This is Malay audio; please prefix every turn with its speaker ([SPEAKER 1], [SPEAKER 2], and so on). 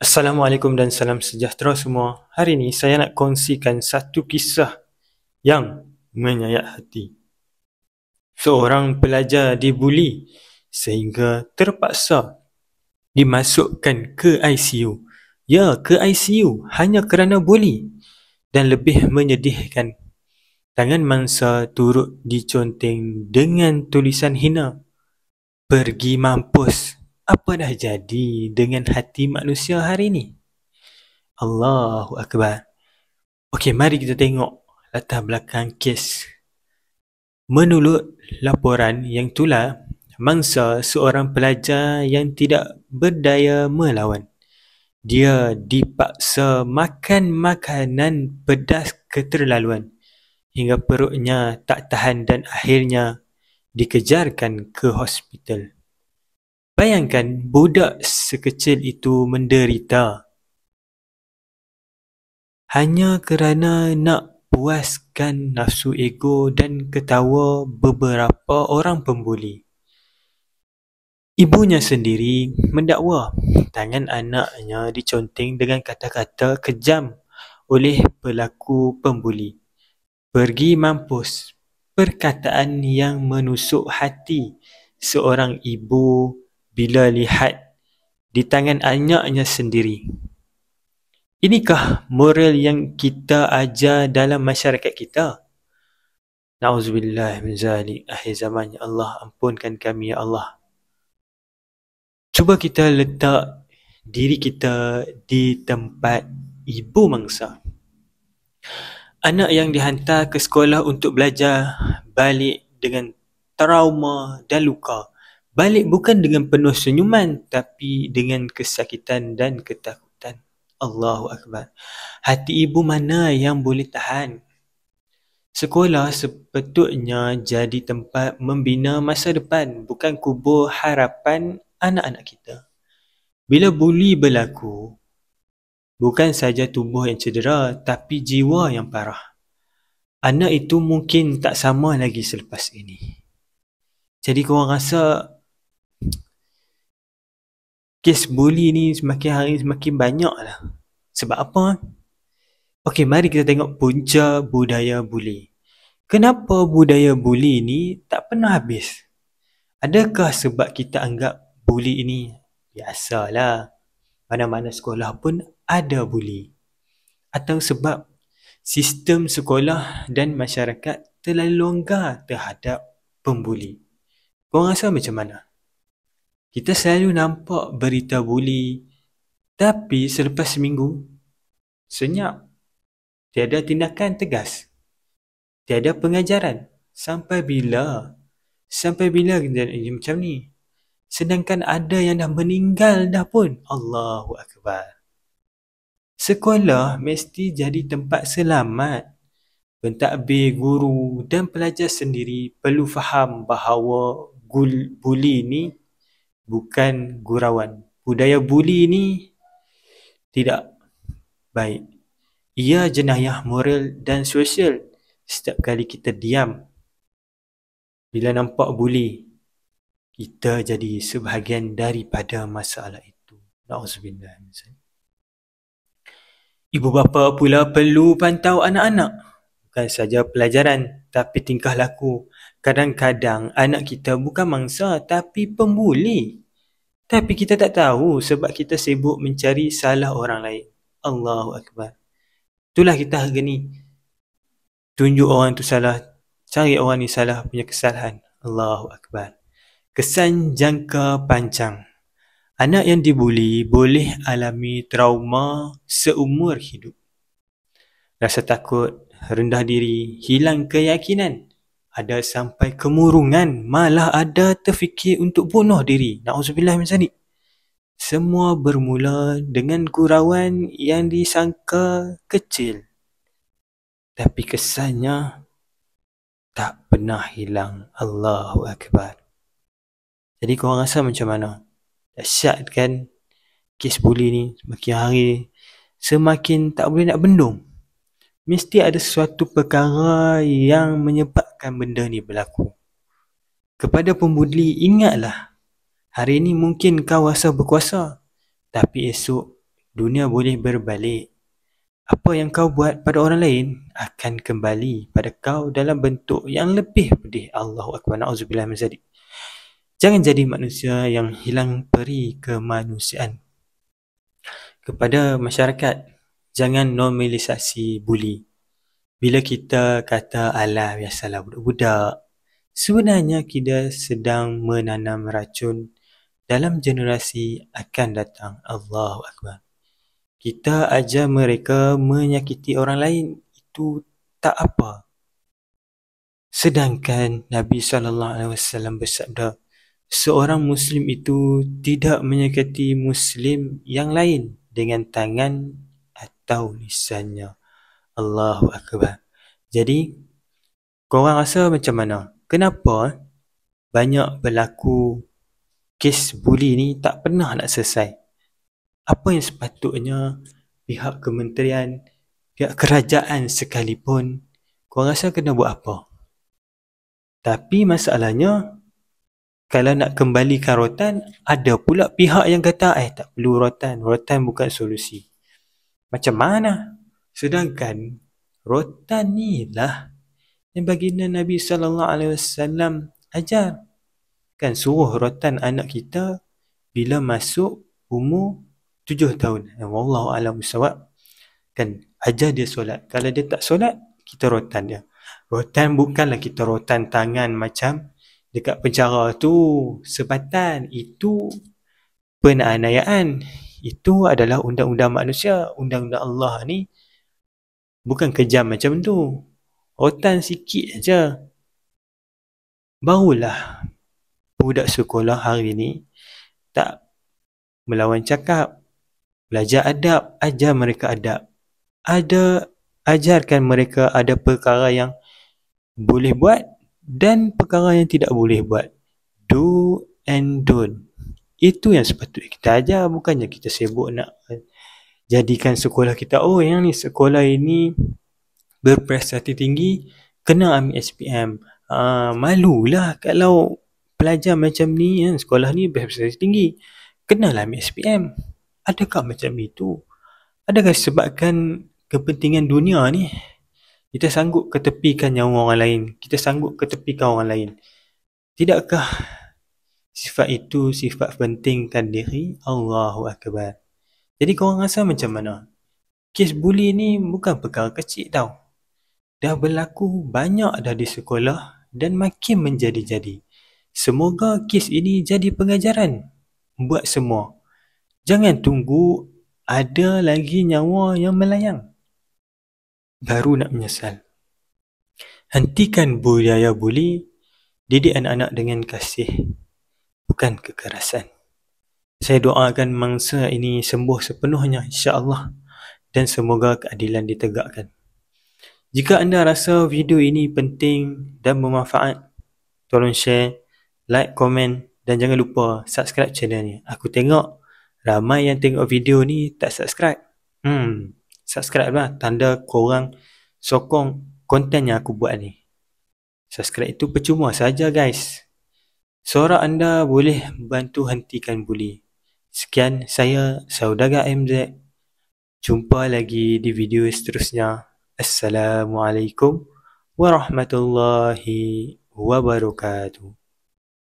[SPEAKER 1] Assalamualaikum dan salam sejahtera semua. Hari ini saya nak kongsikan satu kisah yang menyayat hati. Seorang pelajar dibuli sehingga terpaksa dimasukkan ke ICU. Ya, ke ICU hanya kerana buli. Dan lebih menyedihkan, tangan mangsa turut diconteng dengan tulisan hina. Pergi mampus. Apa dah jadi dengan hati manusia hari ini? Allahu Akbar. Okey, mari kita tengok latar belakang kes. Menurut laporan yang tular, mangsa seorang pelajar yang tidak berdaya melawan. Dia dipaksa makan makanan pedas keterlaluan hingga perutnya tak tahan dan akhirnya dikejarkan ke hospital. Bayangkan budak sekecil itu menderita hanya kerana nak puaskan nafsu ego dan ketawa beberapa orang pembuli. Ibunya sendiri mendakwa tangan anaknya diconteng dengan kata-kata kejam oleh pelaku pembuli. Pergi mampus, perkataan yang menusuk hati seorang ibu bila lihat di tangan anaknya sendiri. Inikah moral yang kita ajar dalam masyarakat kita? Na'udzubillah min zalik. Akhir zaman, ya Allah, ampunkan kami, ya Allah. Cuba kita letak diri kita di tempat ibu mangsa. Anak yang dihantar ke sekolah untuk belajar balik dengan trauma dan luka. Balik bukan dengan penuh senyuman, tapi dengan kesakitan dan ketakutan. Allahu Akbar. Hati ibu mana yang boleh tahan? Sekolah sepatutnya jadi tempat membina masa depan, bukan kubur harapan anak-anak kita. Bila buli berlaku, bukan saja tubuh yang cedera, tapi jiwa yang parah. Anak itu mungkin tak sama lagi selepas ini. Jadi korang rasa kes buli ni semakin hari semakin banyak lah. Sebab apa? Okey, mari kita tengok punca budaya buli. Kenapa budaya buli ni tak pernah habis? Adakah sebab kita anggap buli ini biasalah, mana-mana sekolah pun ada buli? Atau sebab sistem sekolah dan masyarakat terlalu longgar terhadap pembuli? Korang rasa macam mana? Kita selalu nampak berita buli, tapi selepas seminggu, senyap. Tiada tindakan tegas. Tiada pengajaran. Sampai bila? Sampai bila kita macam ni? Sedangkan ada yang dah meninggal dah pun. Allahu Akbar. Sekolah mesti jadi tempat selamat. Pentadbir, guru dan pelajar sendiri perlu faham bahawa buli ni bukan gurauan. Budaya buli ni tidak baik. Ia jenayah moral dan sosial. Setiap kali kita diam bila nampak buli, kita jadi sebahagian daripada masalah itu. Na'udzubillah. Ibu bapa pula perlu pantau anak-anak. Bukan saja pelajaran, tapi tingkah laku. Kadang-kadang anak kita bukan mangsa, tapi pembuli. Tapi kita tak tahu sebab kita sibuk mencari salah orang lain. Allahu Akbar. Itulah kita harga ni. Tunjuk orang tu salah, cari orang ni salah punya kesalahan. Allahu Akbar. Kesan jangka panjang. Anak yang dibuli boleh alami trauma seumur hidup. Rasa takut, rendah diri, hilang keyakinan. Ada sampai kemurungan, malah ada terfikir untuk bunuh diri. Na'udzubillah min zalik. Semua bermula dengan gurauan yang disangka kecil, tapi kesannya tak pernah hilang. Allahu Akbar. Jadi korang rasa macam mana? Dahsyat kan? Kes buli ni semakin hari semakin tak boleh nak bendung. Mesti ada sesuatu perkara yang menyebabkan benda ni berlaku. Kepada pembuli, ingatlah, hari ni mungkin kau rasa berkuasa, tapi esok dunia boleh berbalik. Apa yang kau buat pada orang lain akan kembali pada kau dalam bentuk yang lebih pedih. Allahu Akbar. Na'udzubillah min zalik. Jangan jadi manusia yang hilang peri kemanusiaan. Kepada masyarakat, jangan normalisasi buli. Bila kita kata alah biasalah budak-budak, sebenarnya kita sedang menanam racun dalam generasi akan datang. Allahu Akbar. Kita ajar mereka menyakiti orang lain, itu tak apa. Sedangkan Nabi SAW bersabda, seorang Muslim itu tidak menyakiti Muslim yang lain dengan tangan atau lisannya. Allahu Akbar. Jadi, korang rasa macam mana? Kenapa banyak berlaku kes buli ni tak pernah nak selesai? Apa yang sepatutnya pihak kementerian, pihak kerajaan sekalipun, korang rasa kena buat apa? Tapi masalahnya, kalau nak kembalikan rotan, ada pula pihak yang kata, tak perlu rotan bukan solusi. Macam mana? Sedangkan rotan ni lah yang baginda Nabi SAW ajar. Kan suruh rotan anak kita bila masuk umur 7 tahun. Wallahu a'lam bissawab. Kan ajar dia solat. Kalau dia tak solat, kita rotan dia. Rotan bukanlah kita rotan tangan macam dekat penjara tu, sebatan. Itu penganiayaan. Itu adalah undang-undang manusia. Undang-undang Allah ni bukan kejam macam tu. Rotan sikit aja. Barulah budak sekolah hari ni tak melawan cakap, belajar adab, ajar mereka adab. Ajarkan mereka ada perkara yang boleh buat dan perkara yang tidak boleh buat. Do and don't. Itu yang sepatutnya kita ajar, bukannya kita sibuk nak jadikan sekolah kita, yang ni sekolah ini berprestasi tinggi, kena ambil SPM. Malulah kalau pelajar macam ni, sekolah ni berprestasi tinggi, kenalah ambil SPM. Adakah macam itu? Adakah sebabkan kepentingan dunia ni kita sanggup ketepikan nyawa orang lain, kita sanggup ketepikan orang lain? Tidakkah sifat itu sifat pentingkan diri? Allahu Akbar. Jadi korang rasa macam mana? Kes buli ni bukan perkara kecil tau. Dah berlaku banyak dah di sekolah dan makin menjadi-jadi. Semoga kes ini jadi pengajaran buat semua. Jangan tunggu ada lagi nyawa yang melayang baru nak menyesal. Hentikan budaya buli, didik anak-anak dengan kasih, bukan kekerasan. Saya doakan mangsa ini sembuh sepenuhnya insya-Allah dan semoga keadilan ditegakkan. Jika anda rasa video ini penting dan bermanfaat, tolong share, like, komen dan jangan lupa subscribe channel ni. Aku tengok ramai yang tengok video ni tak subscribe. Subscribe lah, tanda korang sokong konten yang aku buat ni. Subscribe itu percuma saja guys. Suara anda boleh bantu hentikan buli. Sekian, saya Saudagar MZ. Jumpa lagi di video seterusnya. Assalamualaikum warahmatullahi wabarakatuh.